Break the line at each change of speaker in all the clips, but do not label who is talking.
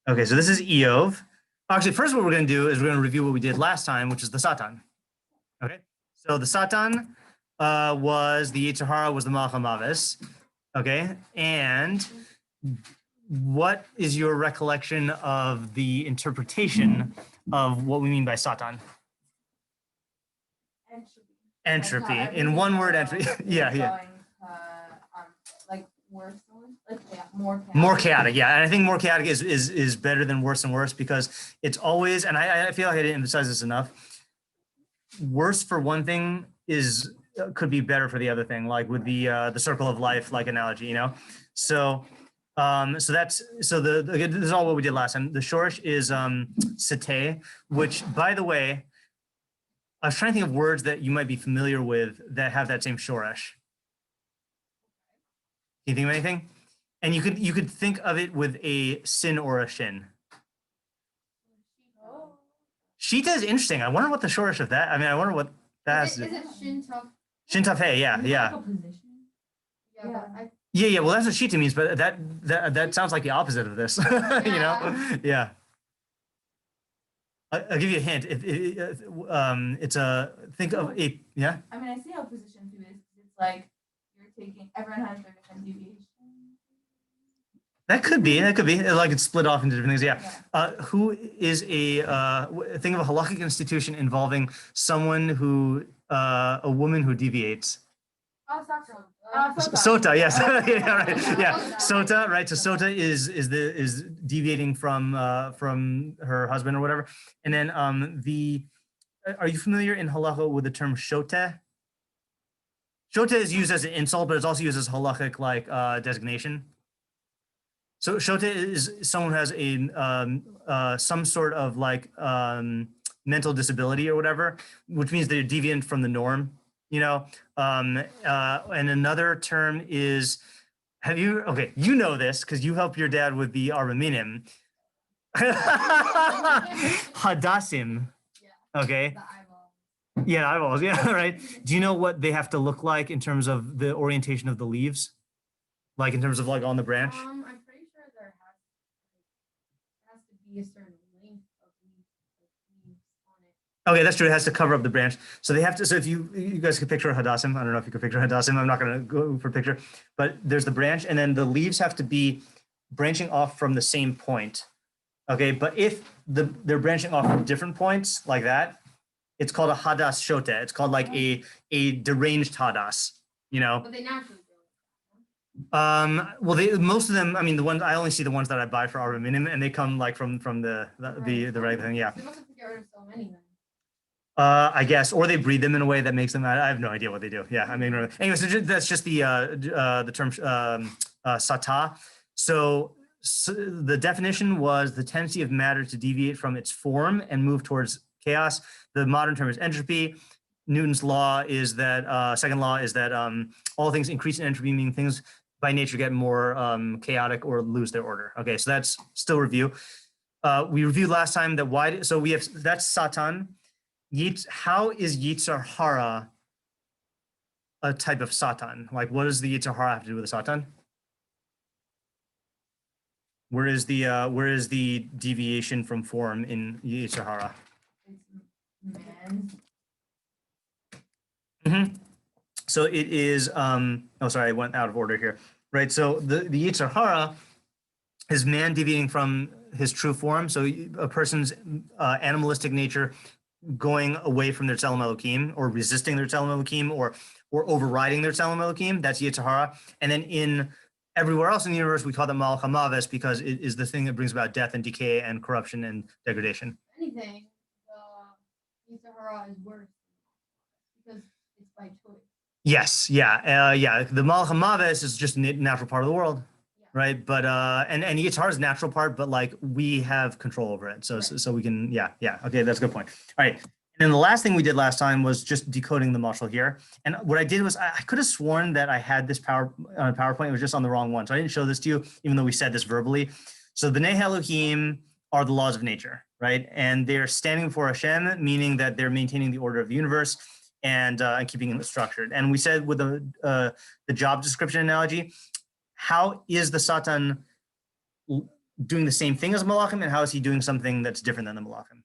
Okay, so this is Iyov. Actually, first what we're going to do is we're going to review what we did last time, which is the Satan. Okay, so the Satan was the Yetzer Hara, was the Malach HaMavis. Okay, and what is your recollection of the interpretation of what we mean by Satan? Entropy. In one word, entropy. yeah.
Like worse, like more chaotic.
More chaotic, yeah. And I think more chaotic is better than worse and worse, because it's always, and I feel like I didn't emphasize this enough, worse for one thing could be better for the other thing, like with the circle of life like analogy, you know. So this is all what we did last time. The shorish is sete, which, by the way, I was trying to think of words that you might be familiar with that have that same shorish. Can you think of anything? And you could think of it with a sin or a shin. Shita is interesting. I wonder what the shorish of that. I mean, I wonder what that
is. Is it shin taf?
Shin taf hey, yeah. Yeah. Well, that's what shita means, but that sounds like the opposite of this. Yeah. You know? Yeah. I'll give you a hint. It's a think of a yeah.
I mean, I see how position too is. It's like you're taking, everyone has their different deviation.
That could be like it's split off into different things. Yeah. Who is a think of a halakhic institution involving someone who a woman who deviates. Sota, yes. Yeah, right. Yeah, sota, right? So sota is deviating from her husband or whatever. And then are you familiar in halacha with the term shote? Shote is used as an insult, but it's also used as halakhic like designation. So shote is someone who has a some sort of like mental disability or whatever, which means they're deviant from the norm, you know. And another term is, okay, you know this because you helped your dad with the Arba Minim. Hadassim. Yeah. Okay. Yeah, eyeballs. Yeah, right. Do you know what they have to look like in terms of the orientation of the leaves? Like in terms of like on the branch?
I'm pretty sure there has to be a certain length of leaves on it.
Okay, that's true. It has to cover up the branch. So they have to, so if you guys could picture a hadassim, I don't know if you could picture a hadassim. I'm not going to go for a picture, but there's the branch, and then the leaves have to be branching off from the same point. Okay, but if they're branching off from different points like that, it's called a hadas shote. It's called like a deranged hadas, you know.
But they naturally do.
Well, most of them, I mean, the ones I only see the ones that I buy for Arba Minim, and they come like from the right thing, yeah.
They must have to get rid of so many then.
I guess, or they breed them in a way that makes them. I have no idea what they do. Yeah, I mean, anyway, so that's just the term sata. So the definition was the tendency of matter to deviate from its form and move towards chaos. The modern term is entropy. Newton's law is that second law is that all things increase in entropy, meaning things by nature get more chaotic or lose their order. Okay, so that's still review. We reviewed last time that so we have, that's Satan. How is Yetzer Hara a type of Satan? Like, what does the Yetzer Hara have to do with the Satan? Where is the deviation from form in Yetzer Hara? Mm-hmm. So it is, oh, sorry, I went out of order here, right? So the Yetzer Hara is man deviating from his true form. So a person's animalistic nature going away from their Tzelem Elokim, or resisting their Tzelem Elokim, or overriding their Tzelem Elokim. That's Yetzer Hara. And then in everywhere else in the universe, we call them Malach HaMavis because it is the thing that brings about death and decay and corruption and degradation.
Anything, Yetzer Hara is worse because it's by choice.
Yes, yeah, yeah. The Malach HaMavis is just a natural part of the world, yeah. Right? But and Yetzer Hara is a natural part, but like we have control over it, so right. So we can, yeah. Okay, that's a good point. All right. And then the last thing we did last time was just decoding the mashal here. And what I did was I could have sworn that I had this PowerPoint. It was just on the wrong one, so I didn't show this to you, even though we said this verbally. So the Bnei Elohim are the laws of nature, right? And they're standing before Hashem, meaning that they're maintaining the order of the universe and keeping it structured. And we said with the job description analogy, how is the Satan doing the same thing as malachim, and how is he doing something that's different than the malachim?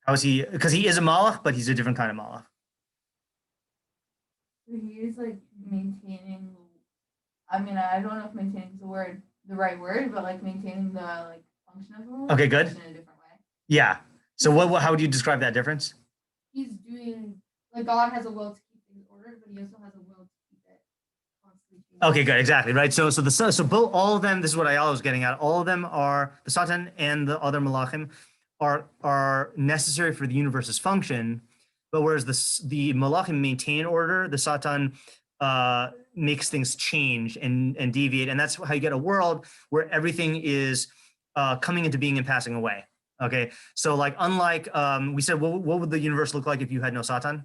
How is he? Because he is a malach, but he's a different kind of malach.
He is like maintaining. I mean, I don't know if maintaining is the right word, but like maintaining the like function of the world.
Okay, good.
In a different way.
Yeah. So what? How would you describe that difference?
He's doing like God has a will to keep things ordered, but he also has a will to keep it constantly changing.
Okay, good, exactly, right. So both all of them. This is what I was getting at. All of them are the Satan and the other malachim are necessary for the universe's function, but whereas the malachim maintain order, the Satan makes things change and deviate, and that's how you get a world where everything is coming into being and passing away. Okay, so like unlike we said, what would the universe look like if you had no Satan?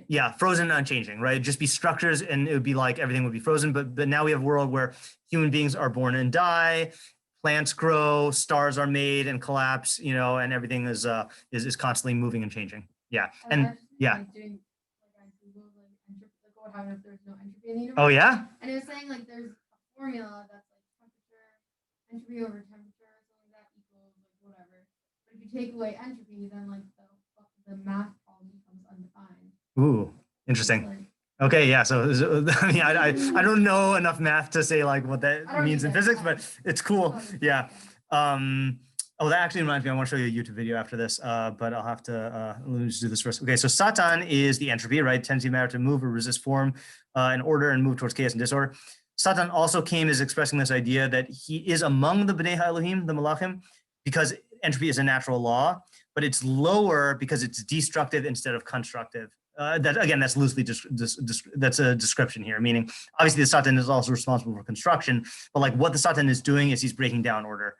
Yeah, frozen and unchanging, right? It'd just be structures, and it would be like everything would be frozen. But now we have a world where human beings are born and die, plants grow, stars are made and collapse, you know, and everything is constantly moving and changing. Yeah, and yeah.
Like doing, like I Googled like entropy, like what happens if there's no entropy in the universe.
Oh yeah.
And it was saying like there's a formula that's like entropy over temperature, something like that equals like whatever. But if you take away entropy, then like the math problem becomes undefined.
Ooh, interesting. Okay, yeah. So I mean, I don't know enough math to say like what that means in physics, but it's cool. Yeah. Oh, that actually reminds me. I want to show you a YouTube video after this, but I'll have to let me just do this first. Okay, so Satan is the entropy, right? Tendency of matter to move or resist form in order and move towards chaos and disorder. Satan also came as expressing this idea that he is among the Bnei Elohim, the Malachim, because entropy is a natural law, but it's lower because it's destructive instead of constructive. That again, that's loosely that's a description here, meaning obviously the Satan is also responsible for construction, but like what the Satan is doing is he's breaking down order.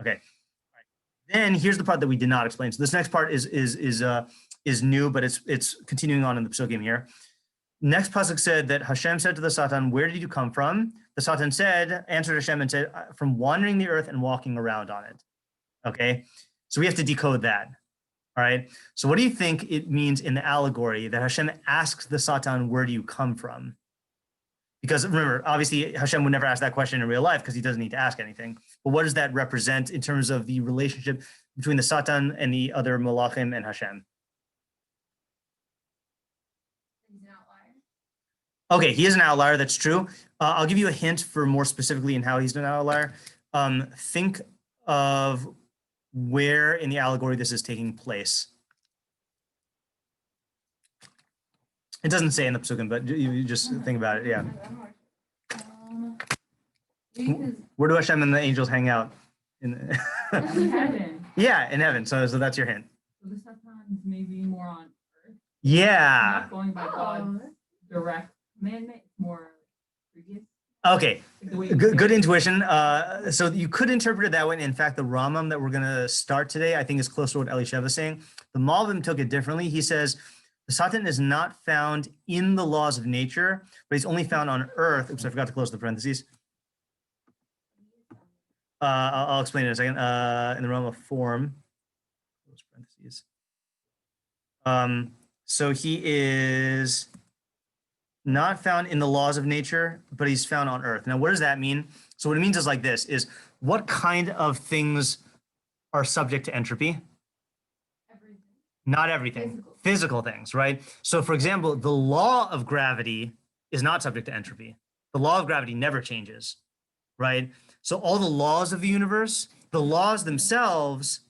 Okay. Right. Then here's the part that we did not explain. So this next part is new, but it's continuing on in the psukim here. Next pasuk said that Hashem said to the Satan, "Where did you come from?" The Satan answered Hashem and said, "From wandering the earth and walking around on it." Okay, so we have to decode that. All right. So what do you think it means in the allegory that Hashem asks the Satan, "Where do you come from?" Because remember, obviously Hashem would never ask that question in real life because he doesn't need to ask anything. But what does that represent in terms of the relationship between the Satan and the other Malachim and Hashem?
He's an outlier.
Okay, he is an outlier. That's true. I'll give you a hint for more specifically in how he's an outlier. Think of where in the allegory this is taking place. It doesn't say in the psukim, but you just think about it. Yeah. Where do Hashem and the angels hang out? In
heaven.
Yeah, in heaven. So that's your hint.
So the Satan is maybe more on earth.
Yeah.
Not going by God's direct commandment. It's more previous.
Okay, good intuition. So you could interpret it that way. In fact, the Rambam that we're going to start today, I think is close to what Elishev is saying. The Malbim took it differently. He says, the Satan is not found in the laws of nature, but he's only found on earth. Oops, I forgot to close the parentheses. I'll explain it in a second. In the realm of form. Close parentheses. So he is not found in the laws of nature, but he's found on earth. Now, what does that mean? So what it means is like this, is what kind of things are subject to entropy?
Everything.
Not everything. Physical things, right? So for example, the law of gravity is not subject to entropy. The law of gravity never changes, right? So all the laws of the universe, the laws themselves,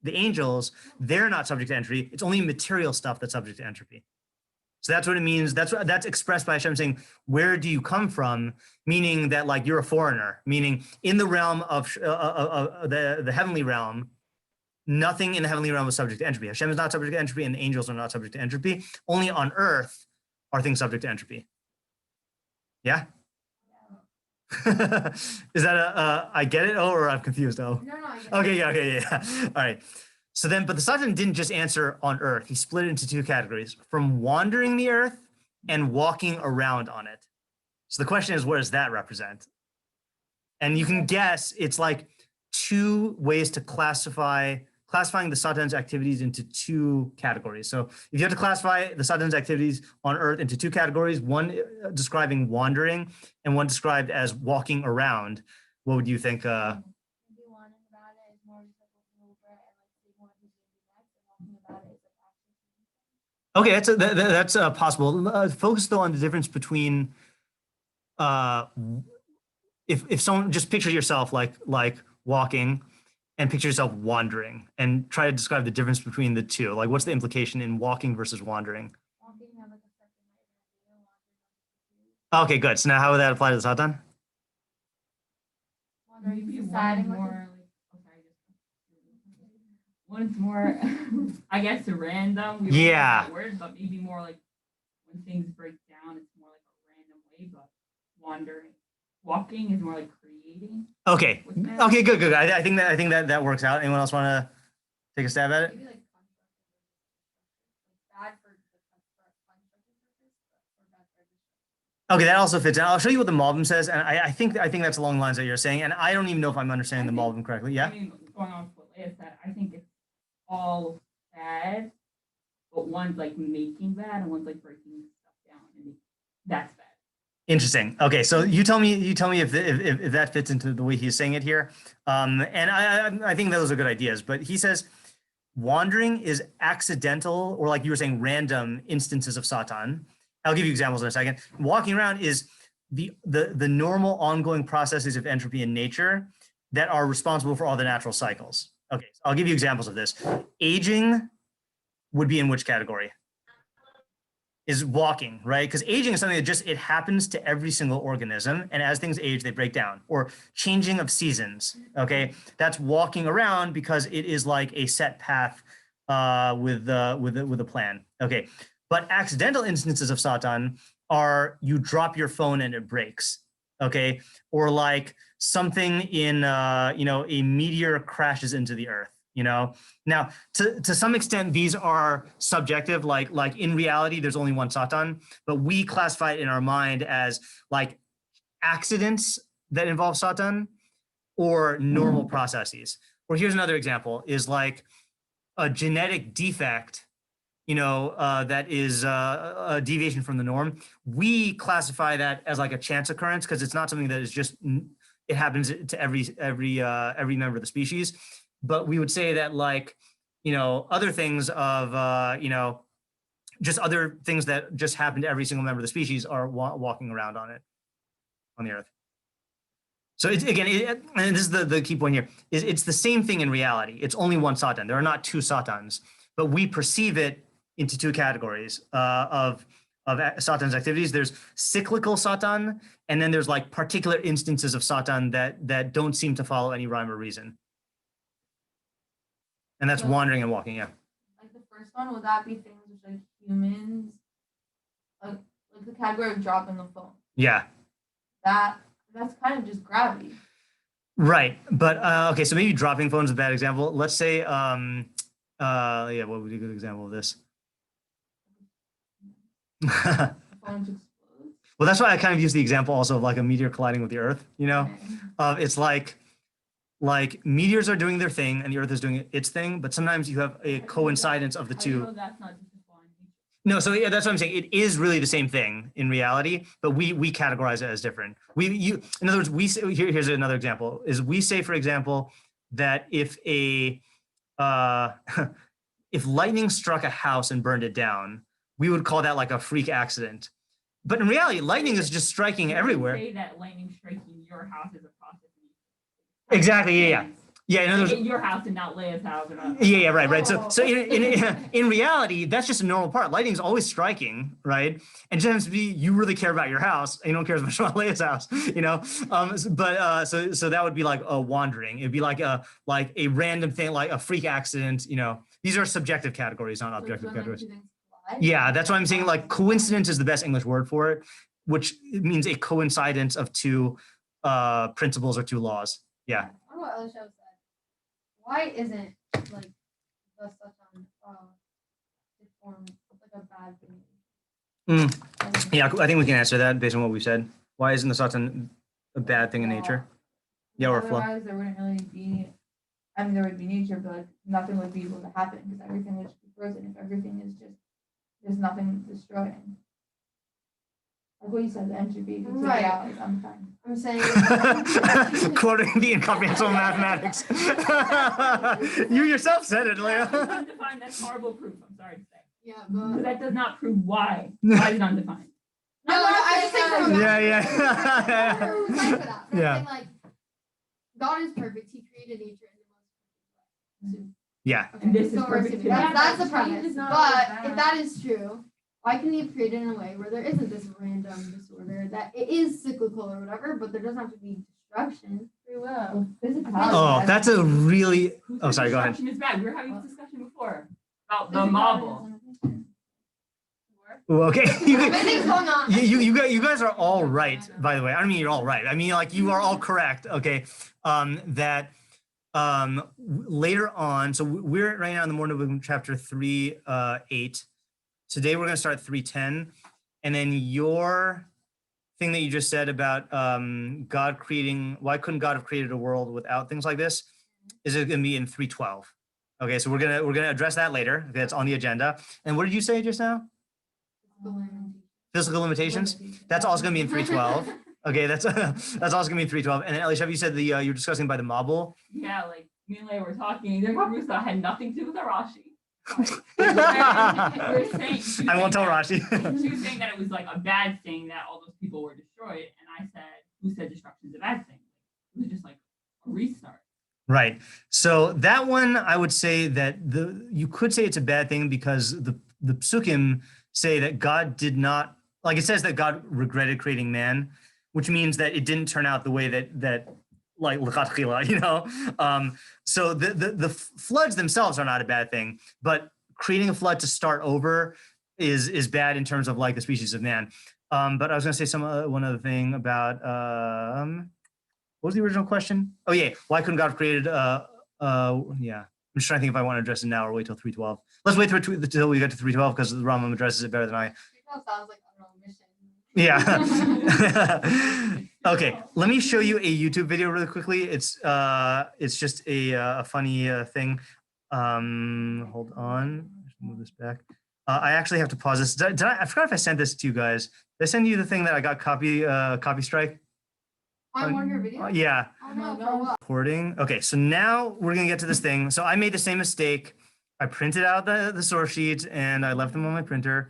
the angels, they're not subject to entropy. It's only material stuff that's subject to entropy. So that's what it means. That's expressed by Hashem saying, "Where do you come from?" Meaning that like you're a foreigner. Meaning in the realm of the heavenly realm, nothing in the heavenly realm is subject to entropy. Hashem is not subject to entropy, and the angels are not subject to entropy. Only on earth are things subject to entropy. Yeah. Is that I get it? Oh, or I'm confused? Oh.
No, I get it.
Okay. Yeah. All right. So then, but the Satan didn't just answer on earth. He split it into two categories: from wandering the earth and walking around on it. So the question is, what does that represent? And you can guess it's like two ways to classify classifying the Satan's activities into two categories. So if you have to classify the Satan's activities on earth into two categories, one describing wandering and one described as walking around, what would you think?
Maybe wandering about it is more just like looking over and like seeing what he's doing next, and walking about it is like actually seeing
Okay, that's possible. Focus though on the difference between if someone just picture yourself like walking and picture yourself wandering and try to describe the difference between the two. Like what's the implication in walking versus wandering?
walking have like a certain idea, wandering.
Okay, good. So now how would that apply to the Satan?
Wandering,
Maybe
deciding
one
what
more one's more, I guess, random. We don't use
Yeah.
that word, but maybe more like when things break down, it's more like a random way. But walking is more like creating.
Okay.
with that.
Okay, good. I think that works out. Anyone else want to take a stab at it?
Maybe like constructive, like bad for the constructive purpose, or bad for destructive.
Okay, that also fits in. I'll show you what the Malbim says, and I think that's along the lines that you're saying, and I don't even know if I'm understanding the Malbim correctly. Yeah.
I mean, going on with what Leah said, I think it's all bad, but one's like making bad and one's like breaking stuff down, and that's bad.
Interesting. Okay, so you tell me if that fits into the way he's saying it here. And I think those are good ideas. But he says wandering is accidental, or like you were saying, random instances of Satan. I'll give you examples in a second. Walking around is the normal ongoing processes of entropy in nature that are responsible for all the natural cycles. Okay, so I'll give you examples of this. Aging would be in which category? Is walking, right? Because aging is something that just, it happens to every single organism. And as things age, they break down. Or changing of seasons, okay? That's walking around because it is like a set path with a plan, okay? But accidental instances of Satan are you drop your phone and it breaks, okay? Or like something in, a meteor crashes into the earth. Now to some extent these are subjective, like in reality there's only one Satan, but we classify it in our mind as like accidents that involve Satan or normal processes. Or here's another example, is like a genetic defect, that is a deviation from the norm. We classify that as like a chance occurrence because it's not something that is just, it happens to every member of the species. But we would say that like, other things of, just other things that just happen to every single member of the species are walking around on the earth. So it's, again, and this is the key point here, is it's the same thing in reality. It's only one Satan. There are not two Satans, but we perceive it into two categories of Satan's activities. There's cyclical Satan, and then there's like particular instances of Satan that don't seem to follow any rhyme or reason. And that's wandering and walking, yeah.
Like the first one, would that be things which like humans, like the category of dropping a phone?
Yeah.
That's kind of just gravity.
Right, but okay, so maybe dropping phones is a bad example. Let's say, yeah, what would be a good example of this?
The phone just explodes.
Well, that's why I kind of use the example also of like a meteor colliding with the Earth. It's like meteors are doing their thing and the Earth is doing its thing, but sometimes you have a coincidence of the
I know
two.
that's not just a blind nature.
No, so yeah, that's what I'm saying. It is really the same thing in reality, but we categorize it as different. In other words, we say, here's another example, is we say, for example, that if if lightning struck a house and burned it down, we would call that like a freak accident. But in reality, lightning is just striking
You
everywhere.
say that lightning striking your house is a process.
Exactly, yeah. Yeah, in other words,
In your house and not Leia's house.
yeah, right. So in reality, that's just a normal part. Lightning's always striking, right? And just happens to be you really care about your house, and you don't care as much about Leia's house, But so that would be like a wandering. It'd be like a random thing, like a freak accident. These are subjective categories, not objective categories. Yeah, that's why I'm saying like coincidence is the best English word for it, which means a coincidence of two principles or two laws. Yeah.
I wonder what Elisha said. Why isn't like the Satan deformed like a bad thing?
Yeah, I think we can answer that based on what we've said. Why isn't the Satan a bad thing in nature? Yeah, or a flaw.
Otherwise, there wouldn't really be I mean, there would be nature, but like, nothing would be able to happen because everything would just be frozen. If everything is just, there's nothing destroying. Like what you said, the entropy. If you take
Right.
it out, like, I'm fine.
I'm saying
Quoting the incomprehensible mathematics. You yourself said it, Leah.
Undefined, that's horrible proof. I'm sorry to say.
yeah,
Because
but
that does not prove why. Why is it undefined?
no, I just think from a
Yeah, yeah.
for that. But
Yeah.
I'm saying, like, God is perfect. He created nature in the most perfect way.
Yeah.
Okay,
And this is
so we're
perfect
assuming
too.
that's the
Change
premise.
is not
But
always
if
bad.
that is true, why can he have created in a way where there isn't this random disorder that it is cyclical or whatever, but there doesn't have to be destruction?
Free will.
Oh, that's a really.
Who
Oh,
said
sorry. Go ahead.
destruction is bad? We were having this discussion before about the
Physical
marble.
Ooh, okay. You,
Everything's going on.
you guys are all right, by the way. I don't mean you're all right. I mean, like, you are all correct. Okay. That later on, so we're right now in the morning chapter 3:8. Today we're going to start 3:10, and then your thing that you just said about God creating, why couldn't God have created a world without things like this, is it going to be in 3:12. Okay, so we're gonna address that later. That's on the agenda. And what did you say just now? Physical limitations. That's also going to be in 3:12. Okay, that's also going to be in 3:12. And then Elisha, you said you're discussing by the marble.
Yeah, like me and Leah were talking. Their group that had nothing to do with Arashi.
I won't tell Rashi.
She was saying that it was like a bad thing that all those people were destroyed, and I said, "Who said destruction is a bad thing? It was just like a restart."
Right. So that one, I would say that you could say it's a bad thing because the psukim say that God did not, like, it says that God regretted creating man, which means that it didn't turn out the way that like l'chatchila, you know. So the floods themselves are not a bad thing, but creating a flood to start over is bad in terms of like the species of man. But I was going to say one other thing about what was the original question? Oh yeah, why couldn't God have created? Yeah, I'm just trying to think if I want to address it now or wait till 3:12. Let's wait till we get to 3:12 because the Rambam addresses it better than I.
Sounds like an omission.
Yeah. Okay, let me show you a YouTube video really quickly. It's just a funny thing. Hold on. Let's move this back. I actually have to pause this. I forgot if I sent this to you guys. Did I send you the thing that I got copy strike?
On one of your videos?
Yeah.
Oh no, for what?
Recording. Okay, so now we're gonna get to this thing. So I made the same mistake. I printed out the source sheets and I left them on my printer.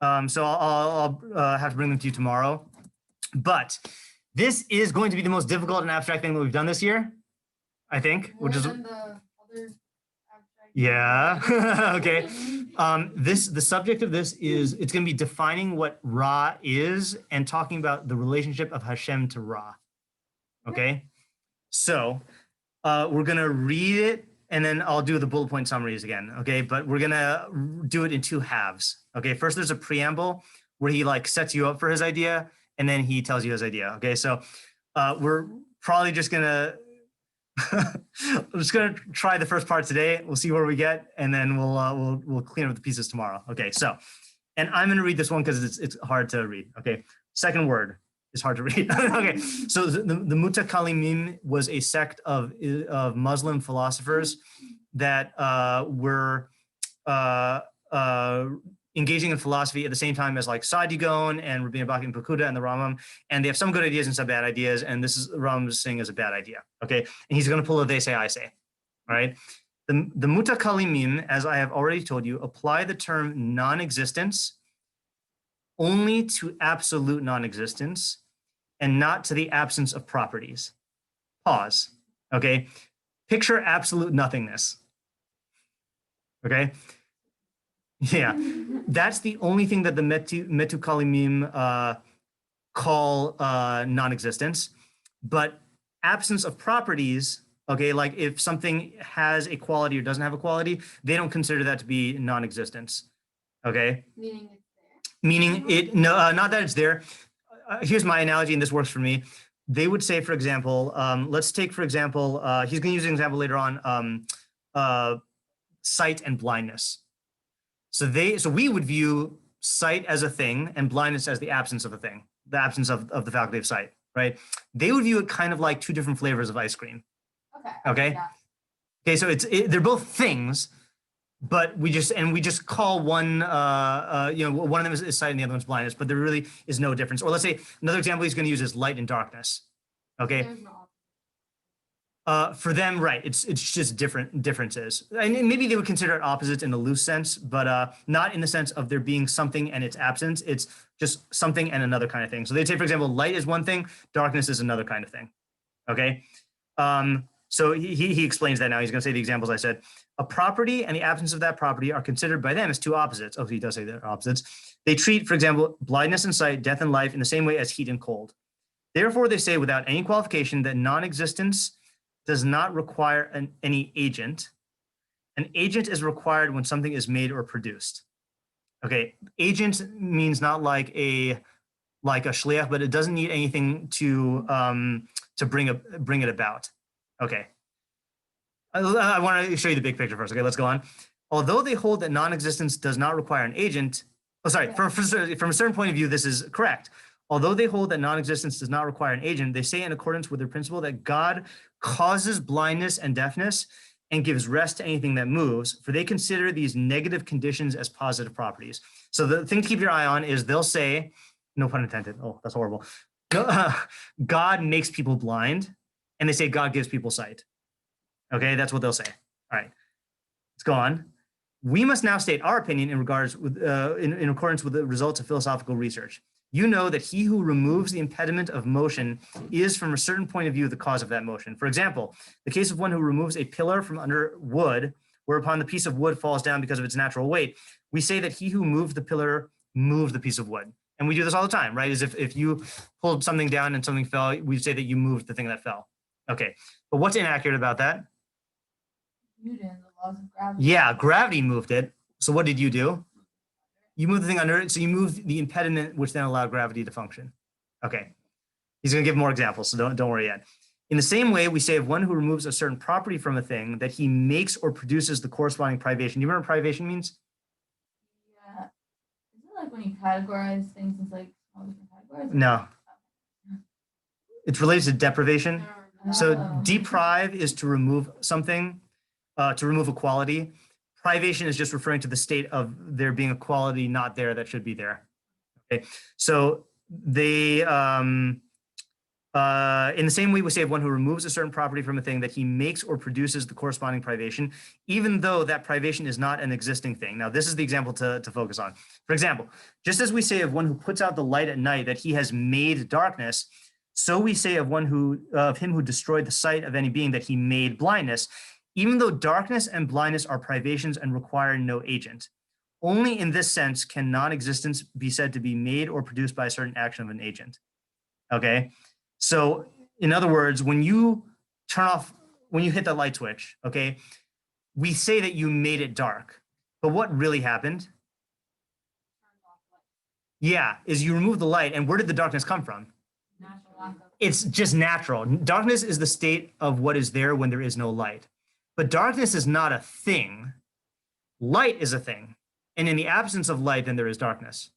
So I'll have to bring them to you tomorrow. But this is going to be the most difficult and abstract thing that we've done this year, I think.
More
Which is
than the other abstract.
yeah. Okay. The subject of this is it's going to be defining what Ra is and talking about the relationship of Hashem to Ra. Okay. So we're going to read it and then I'll do the bullet point summaries again. Okay. But we're going to do it in two halves. Okay. First, there's a preamble where he like sets you up for his idea and then he tells you his idea. Okay. So we're probably just going to I'm just gonna try the first part today. We'll see where we get, and then we'll clean up the pieces tomorrow. Okay, so, and I'm gonna read this one because it's hard to read. Okay, second word is hard to read. Okay, so the Mutakalimim was a sect of Muslim philosophers that were engaging in philosophy at the same time as like Sadigon and Rabbeinu Bach and Pakuda and the Rambam, and they have some good ideas and some bad ideas, and this is Rambam's saying is a bad idea, okay? And he's going to pull a they say, I say, all right? The Mutakalimim, as I have already told you, apply the term non-existence only to absolute non-existence and not to the absence of properties. Pause, okay? Picture absolute nothingness, okay? Yeah, that's the only thing that the Metukalimim call non-existence. But absence of properties, okay, like if something has a quality or doesn't have a quality, they don't consider that to be non-existence, okay?
Meaning it's there.
Meaning it, no, not that it's there. Here's my analogy, and this works for me. They would say, for example, let's take, for example, he's going to use an example later on, sight and blindness. So we would view sight as a thing and blindness as the absence of a thing, the absence of the faculty of sight, right? They would view it kind of like two different flavors of ice cream.
Okay.
Okay.
Yeah.
Okay, so they're both things, but we just call one, one of them is sight and the other one's blindness, but there really is no difference. Or let's say another example he's going to use is light and darkness. Okay.
There's no
For them, right, it's just differences. And maybe they would consider it opposites in a loose sense, but not in the sense of there being something and its absence. It's just something and another kind of thing. So they'd say, for example, light is one thing, darkness is another kind of thing. Okay. So he explains that now. He's going to say the examples I said. A property and the absence of that property are considered by them as two opposites. Oh, he does say they're opposites. They treat, for example, blindness and sight, death and life in the same way as heat and cold. Therefore, they say without any qualification that non-existence does not require any agent. An agent is required when something is made or produced. Okay, agent means not like a shliach, but it doesn't need anything to bring it about. Okay, I want to show you the big picture first. Okay, let's go on. Although they hold that non-existence does not require an agent, from a certain point of view, this is correct. Although they hold that non-existence does not require an agent, they say in accordance with their principle that God causes blindness and deafness and gives rest to anything that moves, for they consider these negative conditions as positive properties. So the thing to keep your eye on is they'll say, no pun intended, oh, that's horrible. God makes people blind, and they say God gives people sight. Okay, that's what they'll say. All right, let's go on. We must now state our opinion in accordance with the results of philosophical research. You know that he who removes the impediment of motion is, from a certain point of view, the cause of that motion. For example, the case of one who removes a pillar from under wood, whereupon the piece of wood falls down because of its natural weight. We say that he who moved the pillar moved the piece of wood. And we do this all the time, right? As if you pulled something down and something fell, we say that you moved the thing that fell. Okay, but what's inaccurate about that?
Newton, the laws of gravity.
Yeah, gravity moved it. So what did you do? You moved the thing under it, so you moved the impediment, which then allowed gravity to function. Okay, he's going to give more examples, so don't worry yet. In the same way, we say of one who removes a certain property from a thing that he makes or produces the corresponding privation. Do you remember what privation means?
Yeah. Isn't it like when you categorize things into like all different categories?
No. It's related to deprivation. So
Oh.
deprive is to remove something, to remove a quality. Privation is just referring to the state of there being a quality not there that should be there. Okay, so they, in the same way we say of one who removes a certain property from a thing that he makes or produces the corresponding privation, even though that privation is not an existing thing. Now, this is the example to focus on. For example, just as we say of one who puts out the light at night that he has made darkness, so we say of him who destroyed the sight of any being that he made blindness. Even though darkness and blindness are privations and require no agent, only in this sense can non-existence be said to be made or produced by a certain action of an agent. Okay, so in other words, when you hit the light switch, okay, we say that you made it dark, but what really happened? Yeah, is you removed the light, and where did the darkness come from? It's just natural. Darkness is the state of what is there when there is no light. But darkness is not a thing. Light is a thing. And in the absence of light, then there is darkness.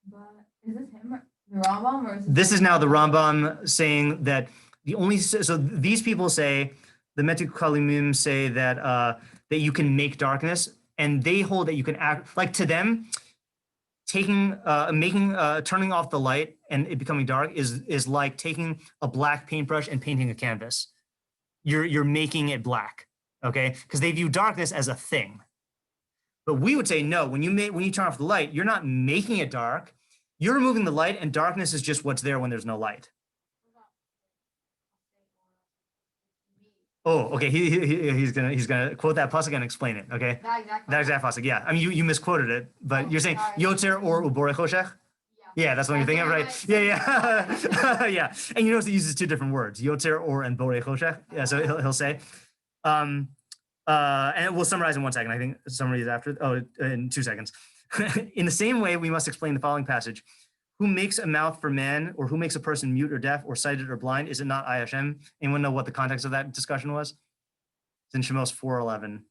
But is this him, the Rambam, or is
This is now the Rambam saying that so these people say, the Metikalimim say that that you can make darkness, and they hold that you can act, like to them, turning off the light and it becoming dark is like taking a black paintbrush and painting a canvas. You're making it black, okay? Because they view darkness as a thing. But we would say no. When you turn off the light, you're not making it dark. You're removing the light, and darkness is just what's there when there's no light. Oh, okay. He's gonna quote that pasuk and explain it. Okay, that exact pasuk. Yeah, I mean you misquoted it, but you're saying yotzer or ubore choshech. Yeah, that's what you're thinking of, right? Yeah. Yeah. And you notice he uses two different words, yotzer or and borei choshech. Yeah, so he'll say, and we'll summarize in 1 second. I think summary is after, in 2 seconds. In the same way, we must explain the following passage. Who makes a mouth for man, or who makes a person mute or deaf or sighted or blind? Is it not I, Hashem? Anyone know what the context of that discussion was? It's in Shemos 4:11.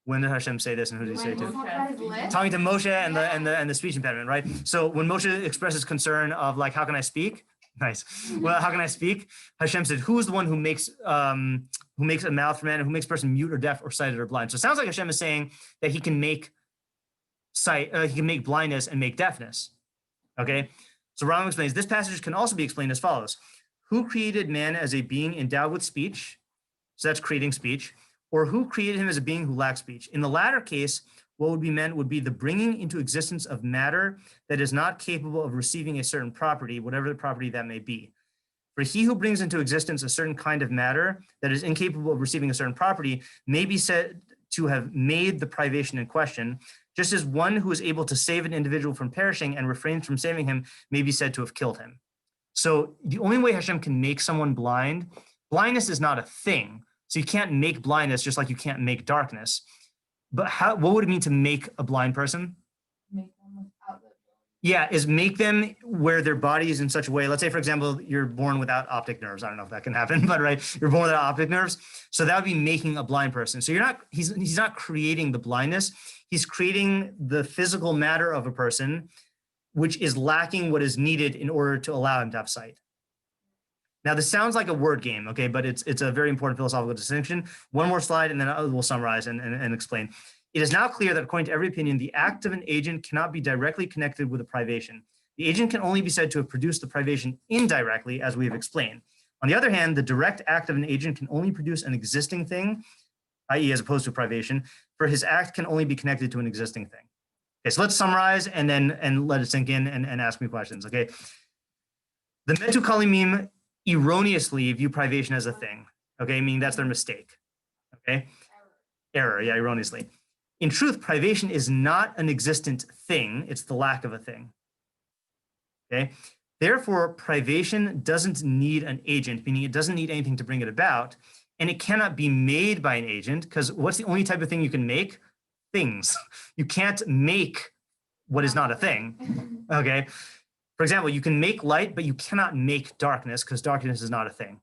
When did Hashem say this, and who did he say it to? Talking to Moshe and the speech impediment, right? So when Moshe expresses concern of like, how can I speak? Nice. Well, how can I speak? Hashem said, who is the one who makes a mouth for man, and who makes a person mute or deaf or sighted or blind? So it sounds like Hashem is saying that he can make sight, he can make blindness and make deafness. Okay. So Rambam explains, this passage can also be explained as follows. Who created man as a being endowed with speech? So that's creating speech. Or who created him as a being who lacks speech? In the latter case, what would be meant would be the bringing into existence of matter that is not capable of receiving a certain property, whatever the property that may be. For he who brings into existence a certain kind of matter that is incapable of receiving a certain property may be said to have made the privation in question, just as one who is able to save an individual from perishing and refrains from saving him may be said to have killed him. So the only way Hashem can make someone blind, blindness is not a thing. So you can't make blindness just like you can't make darkness. But what would it mean to make a blind person?
Make them without it.
Yeah, is make them where their body is in such a way. Let's say, for example, you're born without optic nerves. I don't know if that can happen, but right, you're born without optic nerves. So that would be making a blind person. So he's not creating the blindness. He's creating the physical matter of a person, which is lacking what is needed in order to allow him to have sight. Now, this sounds like a word game, okay, but it's a very important philosophical distinction. One more slide, and then we'll summarize and explain. It is now clear that according to every opinion, the act of an agent cannot be directly connected with a privation. The agent can only be said to have produced the privation indirectly, as we have explained. On the other hand, the direct act of an agent can only produce an existing thing, i.e. as opposed to a privation, for his act can only be connected to an existing thing. Okay, so let's summarize and let it sink in and ask me questions, okay? The Metukalimim erroneously view privation as a thing, okay? Meaning that's their mistake, okay? Error, yeah, erroneously. In truth, privation is not an existent thing, it's the lack of a thing, okay? Therefore, privation doesn't need an agent, meaning it doesn't need anything to bring it about, and it cannot be made by an agent, because what's the only type of thing you can make? Things. You can't make what is not a thing, okay? For example, you can make light, but you cannot make darkness because darkness is not a thing.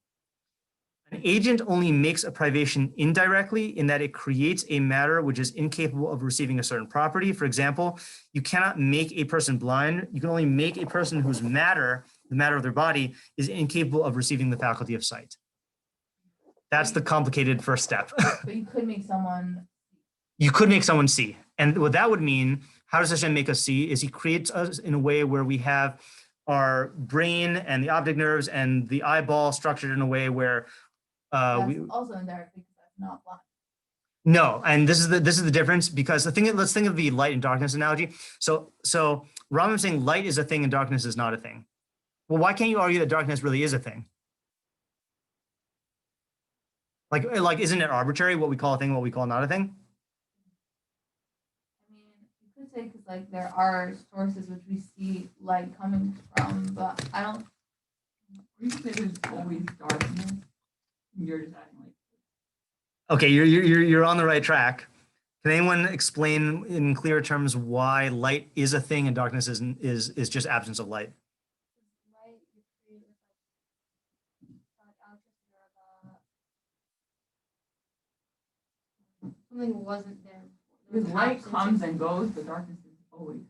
An agent only makes a privation indirectly in that it creates a matter which is incapable of receiving a certain property. For example, you cannot make a person blind. You can only make a person whose matter, the matter of their body, is incapable of receiving the faculty of sight. That's the complicated first step.
But you could make someone.
You could make someone see. And what that would mean, how does Hashem make us see, is he creates us in a way where we have our brain and the optic nerves and the eyeball structured in a way where
That's also indirect because that's not blind.
No, and this is the difference, because let's think of the light and darkness analogy. So Rambam saying light is a thing and darkness is not a thing. Well, why can't you argue that darkness really is a thing? Like isn't it arbitrary what we call a thing, what we call not a thing?
You could say because like there are sources which we see light coming from, but I don't.
You say there's always darkness. You're just acting like.
Okay, you're on the right track. Can anyone explain in clear terms why light is a thing and darkness is just absence of light?
Light you create with electricity or something wasn't there before. There
Because
was
light
absence
comes
of-
and goes, but darkness is always.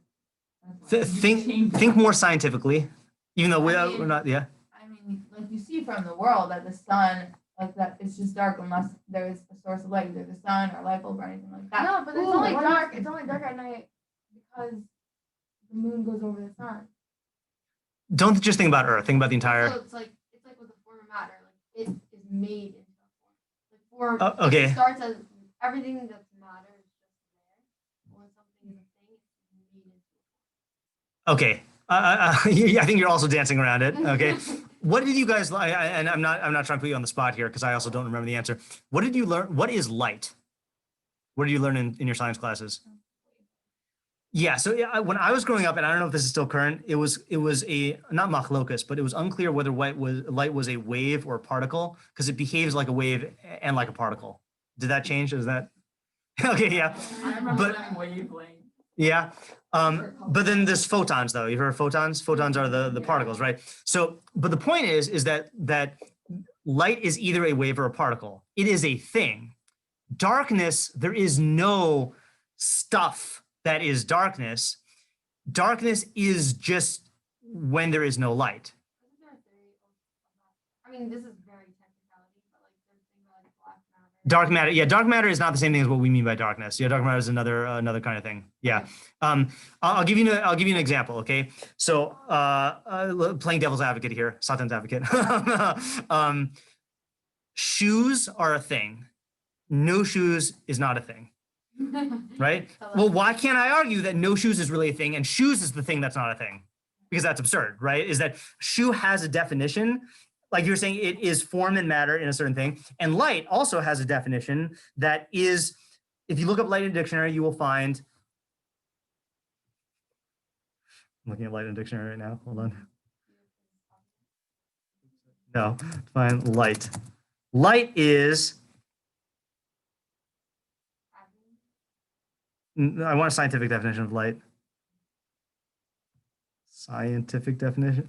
That's why you
Think
change
more scientifically, even though we're not. Yeah.
I mean, like you see from the world that the sun, like that, it's just dark unless there's a source of light, either the sun or a light bulb or anything like that.
No, but it's
Ooh,
only
what
dark. It's only dark at night because the moon goes over the sun.
Don't just think about Earth. Think about the entire.
So it's like with the form of matter. Like it is made into a form. Like form.
Okay.
It starts as everything that's matter is just there. When something is a thing, it's made into
Okay. I think you're also dancing around it. Okay. What did you guys like? And I'm not trying to put you on the spot here because I also don't remember the answer. What did you learn? What is light? What did you learn in your science classes? Yeah. So when I was growing up, and I don't know if this is still current, it was a not machlokus, but it was unclear whether light was a wave or a particle because it behaves like a wave and like a particle. Did that change? Is that okay? Yeah.
I remember
But-
that wavelength.
Yeah. But then there's photons, though. You've heard of photons? Photons are the particles, right? So, but the point is that light is either a wave or a particle. It is a thing. Darkness, there is no stuff that is darkness. Darkness is just when there is no light.
Isn't there a I mean, this is very technicality, but like there's things like black matter.
Dark matter. Yeah, dark matter is not the same thing as what we mean by darkness. Yeah, dark matter is another kind of thing. Yeah. I'll give you an example. Okay. So playing devil's advocate here, Satan's advocate. Shoes are a thing. No shoes is not a thing. Right? Well, why can't I argue that no shoes is really a thing and shoes is the thing that's not a thing? Because that's absurd, right? Is that shoe has a definition, like you were saying, it is form and matter in a certain thing. And light also has a definition that is, if you look up light in a dictionary, you will find, I'm looking at light in a dictionary right now, hold on. No, find light. Light is, I want a scientific definition of light. Scientific definition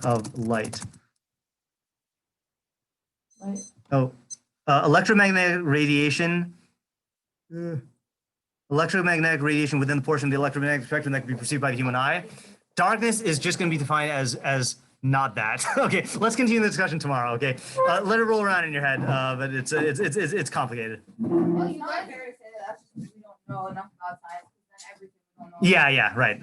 of light.
Light.
Oh, electromagnetic radiation. Electromagnetic radiation within the portion of the electromagnetic spectrum that can be perceived by the human eye. Darkness is just going to be defined as not that. Okay, let's continue the discussion tomorrow. Okay, let it roll around in your head, but it's complicated.
Well, you not fair to say that that's just because we don't know enough about science, because then everything we don't know.
Yeah, right.